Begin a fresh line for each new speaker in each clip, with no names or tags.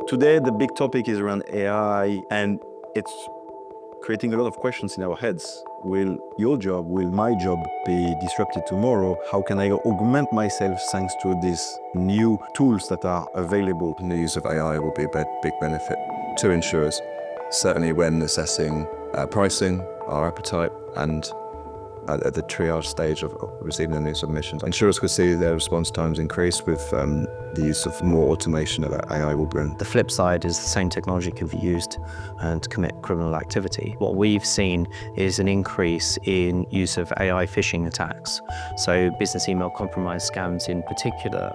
Today, the big topic is around AI, and it's creating a lot of questions in our heads. Will your job, will my job be disrupted tomorrow? How can I augment myself thanks to these new tools that are available?
The use of AI will be a big benefit to insurers, certainly when assessing pricing, our appetite, and at the triage stage of receiving the new submissions. Insurers could see their response times increase with the use of more automation that AI will bring.
The flip side is the same technology can be used to commit criminal activity. What we've seen is an increase in use of AI phishing attacks. So business email compromise scams in particular.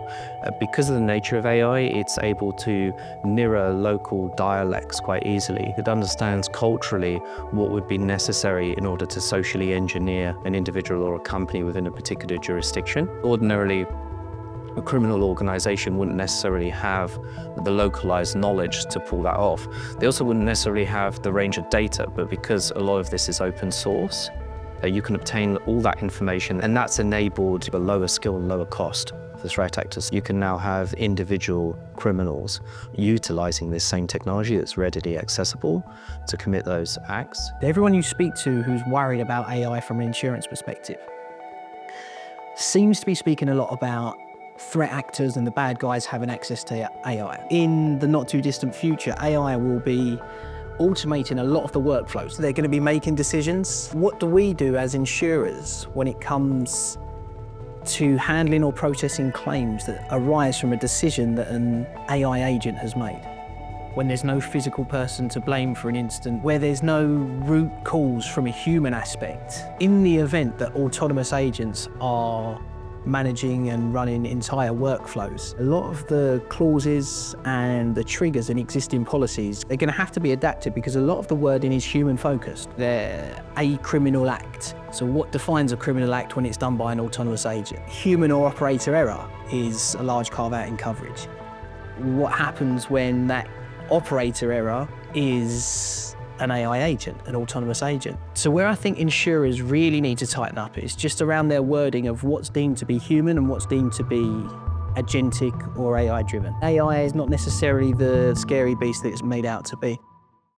Because of the nature of AI, it's able to mirror local dialects quite easily. It understands culturally what would be necessary in order to socially engineer an individual or a company within a particular jurisdiction. Ordinarily, a criminal organization wouldn't necessarily have the localized knowledge to pull that off. They also wouldn't necessarily have the range of data, but because a lot of this is open source, you can obtain all that information, and that's enabled a lower skill and lower cost for threat actors. You can now have individual criminals utilizing this same technology that's readily accessible to commit those acts.
Everyone you speak to who's worried about AI from an insurance perspective seems to be speaking a lot about threat actors and the bad guys having access to AI. In the not too distant future, AI will be automating a lot of the workflows. They're going to be making decisions. What do we do as insurers when it comes to handling or processing claims that arise from a decision that an AI agent has made? When there's no physical person to blame for an incident, where there's no root cause from a human aspect. In the event that autonomous agents are managing and running entire workflows, a lot of the clauses and the triggers in existing policies are going to have to be adapted because a lot of the wording is human focused. They're a criminal act. So what defines a criminal act when it's done by an autonomous agent? Human or operator error is a large carve out in coverage. What happens when that operator error is an AI agent, an autonomous agent? So where I think insurers really need to tighten up is just around their wording of what's deemed to be human and what's deemed to be agentic or AI driven. AI is not necessarily the scary beast that it's made out to be.